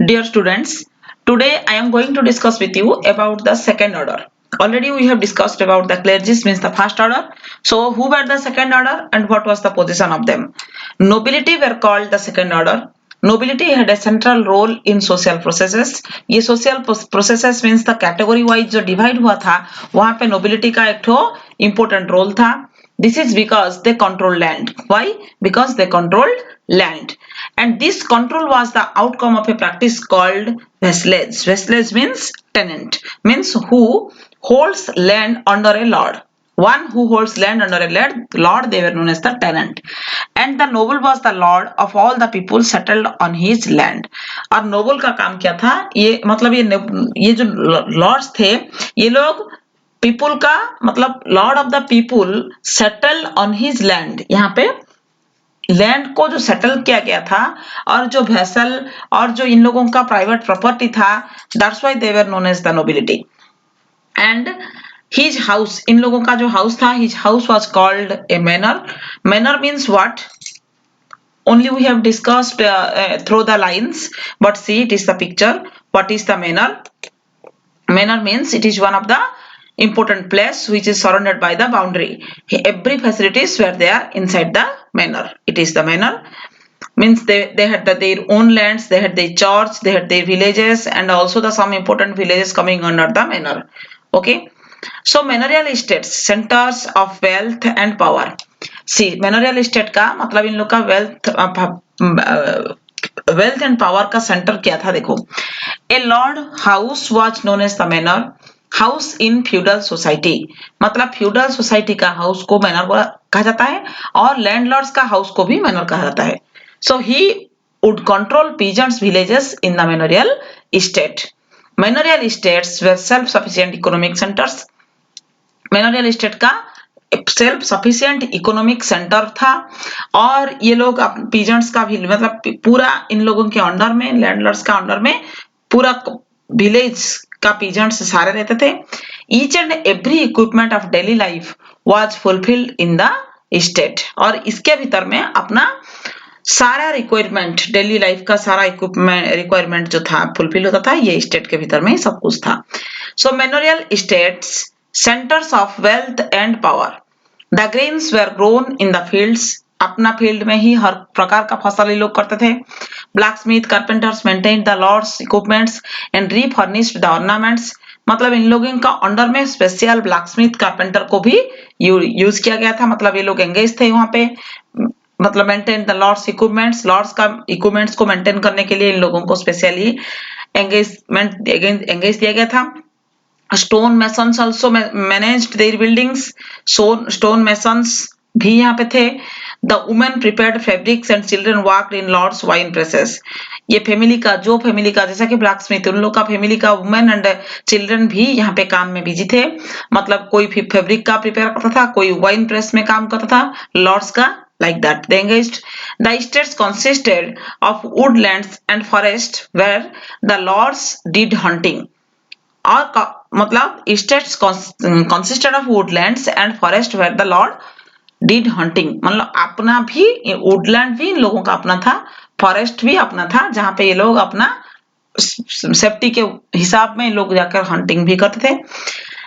Dear students, today I am going to discuss with you about the second order. Already we have discussed about the clergy means the first order. So who were the second order and what was the position of them? Nobility were called the second order. Nobility had a central role in social processes. ये social processes means the category wise जो divide हुआ था वहाँ पे nobility का एक ठो important role था. This is because they control land. Why? Because they controlled land. And this control was the outcome of a practice called vassalage. Vassalage means tenant, means who holds land under a lord. One who holds land under a lord, they were known as the tenant. And the noble was the lord of all the people settled on his land. और noble का काम क्या था? ये मतलब ये जो lords थे, ये लोग पीपुल का मतलब Lord of the people settled on his land. यहाँ पे लैंड को जो सेटल किया गया था और जो वेसल और जो इन लोगों का प्राइवेट प्रॉपर्टी था, that's why they were known as the nobility. And his house, इन लोगों का जो हाउस था, his house was called a manor. Manor means what? Only we have discussed through the lines, but see it is the picture. What is the manor? Manor means it is one of the important place which is surrounded by the boundary. Every facilities were there inside the manor. It is the manor. Means they had their own lands, they had their church, they had their villages, and also the some important villages coming under the manor. Okay. So manorial estates, centers of wealth and power. See, manorial estate का मतलब इन लोग का wealth and power का center क्या था? देखो, a lord house was known as the manor. House in feudal society, मतलब feudal society का हाउस को मैनर कहा जाता है और लैंडलॉर्ड्स का हाउस को भी मैनर कहा जाता है. So he would control peasants villages in the manorial estate. Manorial estates were self sufficient economic centres. Manorial estate का सेल्फ सफिशिएंट इकोनॉमिक सेंटर था और ये लोग पीजेंट्स का भी मतलब पूरा इन लोगों के अंडर में, लैंडलॉर्ड्स का अंडर में पूरा विलेज का पीजेंट्स सारे रहते थे. Each and every equipment of daily life was fulfilled in the estate. और इसके भीतर में अपना सारा रिक्वायरमेंट, डेली लाइफ का सारा इक्विपमेंट रिक्वायरमेंट जो था फुलफिल होता था, ये एस्टेट के भीतर में ही सब कुछ था. So manorial estates centres of wealth and power. The grains were grown in the fields. अपना फील्ड में ही हर प्रकार का फसल ये लोग करते थे. Blacksmith carpenters maintain the Lord's equipments and refurnished the ornaments. मतलब इन लोगों का अंडर में स्पेशल ब्लैकस्मिथ कारपेंटर को भी यूज किया गया था. मतलब ये लोग एंगेज थे वहां पे, मतलब maintain the Lord's equipments. Lords का इक्विपमेंट्स को मेंटेन करने के लिए इन लोगों को स्पेशली एंगेज दिया गया था. Stone masons also managed their buildings. Stone masons भी यहाँ पे थे. The women prepared fabrics and children worked in lords wine presses. ये फैमिली का जैसा कि ब्लैकस्मिथ, उन लोग का फैमिली का वुमेन एंड चिल्ड्रन भी यहाँ पे काम में बिजी थे. मतलब कोई फैब्रिक का प्रिपेयर करता था, कोई वाइन प्रेस में काम करता था, लॉर्ड्स का like that they engaged. The estates consisted of woodlands and forest where the lords did hunting. और मतलब estates consisted of woodlands and forest where the lord did hunting. मतलब अपना भी woodland भी इन लोगों का अपना था, फॉरेस्ट भी अपना था, जहां पे ये लोग अपना सेफ्टी के हिसाब में लोग जाकर हंटिंग भी करते थे.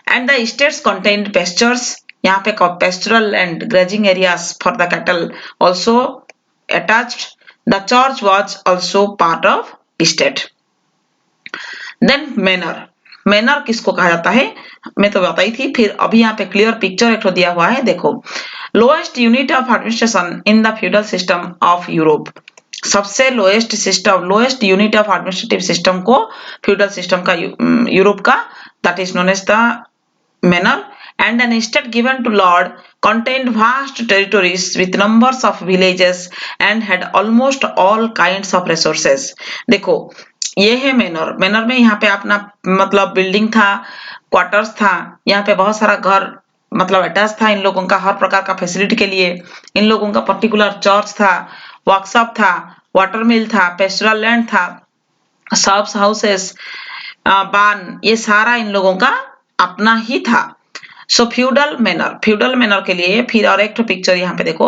And the estates contained pastures. यहाँ पे pastoral and grazing areas for the cattle also attached. The church was also part of estate. Then manor. Manner किसको कहा जाता है मैं तो बताई थी, फिर अभी यहाँ पे क्लियर पिक्चर एक दिया हुआ है. देखो, lowest unit of administration in the feudal system of Europe. सबसे lowest unit of administrative system को फ्यूडल सिस्टम का यूरोप का, that is known as the manor. And an estate given to lord contained vast territories with numbers of villages and had almost all kinds of resources. देखो, ये है manner. Manner में यहाँ पे अपना मतलब बिल्डिंग था, क्वार्टर्स था, यहाँ पे बहुत सारा घर मतलब अटैच था इन लोगों का हर प्रकार का फैसिलिटी के लिए. इन लोगों का पर्टिकुलर चर्च था, वर्कशॉप था, वाटर मिल था, पेस्टोरल लैंड था, शॉप्स, हाउसेस, बान, ये सारा इन लोगों का अपना ही था. सो फ्यूडल मैनर के लिए फिर और एक पिक्चर यहाँ पे देखो.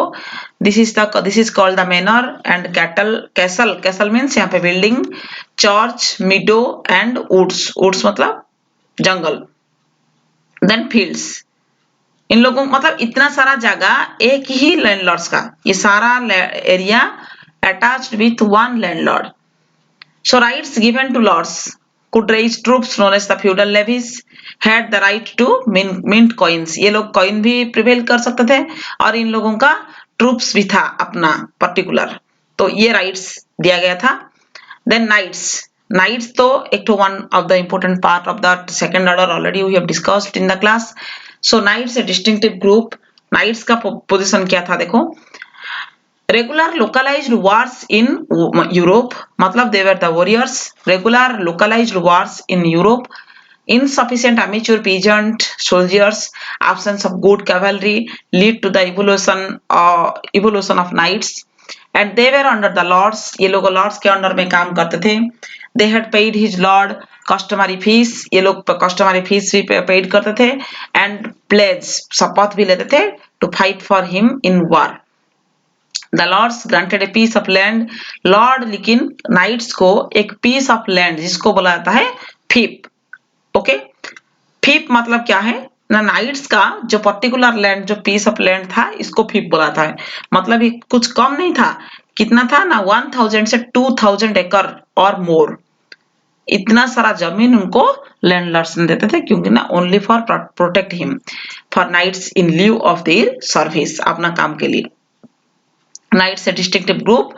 This is called the manner. And castle means यहाँ पे building. church, meadow and woods. Woods मतलब जंगल. Then fields. इन लोगों मतलब इतना सारा जगह एक ही लैंडलॉर्ड्स का, ये सारा area attached with one landlord. So rights given to lords could raise troops known as the feudal levies, had the right to mint coins. ये लोग coin भी prevail कर सकते थे और इन लोगों का troops भी था अपना particular. तो ये rights दिया गया था. Then knights. Knights तो एक तो one of the important part of the second order already we have discussed in the class. So knights a distinctive group. Knights का position क्या था देखो. Regular localized wars in Europe, मतलब they were the warriors. Regular localized wars in Europe. Insufficient amateur peasant soldiers, absence of good cavalry lead to the evolution of knights. And they were under the lords. ये लोग lords के under में काम करते थे. They had paid his lord customary fees. ये लोग customary fees भी paid करते थे. And pledge, शपथ भी लेते थे to fight for him in war. The lords granted a piece of land. Lord लेकिन knights को एक piece of land जिसको बोला जाता है fief. ओके, fief मतलब क्या है ना, knights का जो पर्टिकुलर लैंड जो piece of land था इसको fief बोला था है. मतलब ये कुछ कम नहीं था, कितना था ना 1000 से 2000 एकड़ और मोर. इतना सारा जमीन उनको लैंडलॉर्ड्स ने देते थे क्योंकि ना only for protect him, for knights in lieu of their service, अपना काम के लिए. Knights a distinctive group.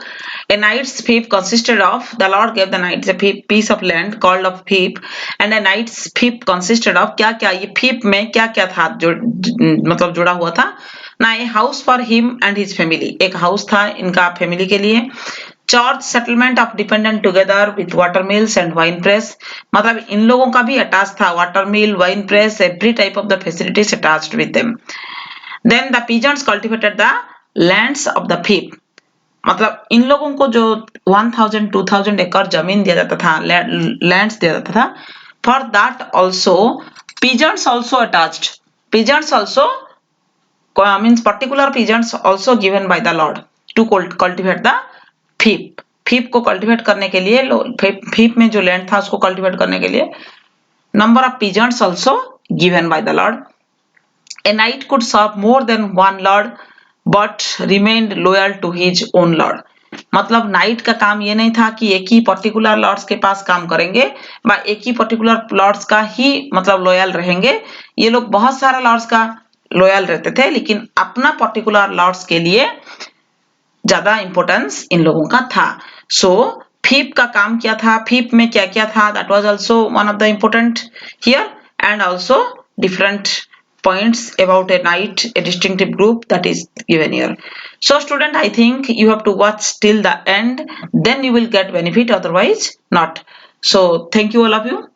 A knight's fief consisted of, the lord gave the knights a piece of land called a fief, and a knight's fief consisted of क्या क्या, ये fief में क्या क्या था जो मतलब जुड़ा हुआ था ना. a house for him and his family, एक house था इनका family के लिए. Church settlement of dependent together with water mills and wine press, मतलब इन लोगों का भी attached था water mill, wine press, every type of the facilities attached with them. Then the peasants cultivated the lands of the fief, मतलब इन लोगों को जो 1000-2000 एकड़ जमीन दिया जाता था, लैंड्स दिया जाता था. For that also peasants also attached, peasants also means particular peasants also given by the lord to cultivate the fief. fief को cultivate करने के लिए, fief में जो लैंड था उसको cultivate करने के लिए number of peasants also given by the lord. A knight could serve more than one lord but remained loyal to his own lord. मतलब नाइट का काम ये नहीं था कि एक ही पर्टिकुलर लॉर्ड्स के पास काम करेंगे व एक ही पर्टिकुलर लॉर्ड्स का ही मतलब लॉयल रहेंगे. ये लोग बहुत सारे लॉर्ड्स का लॉयल रहते थे लेकिन अपना पर्टिकुलर लॉर्ड्स के लिए ज्यादा इंपॉर्टेंस इन लोगों का था. सो fief का काम क्या था, fief में क्या क्या था, that was also one of the important here, and also different points about a knight, a distinctive group, that is given here. So student, I think you have to watch till the end, then you will get benefit, otherwise not. So thank you all of you.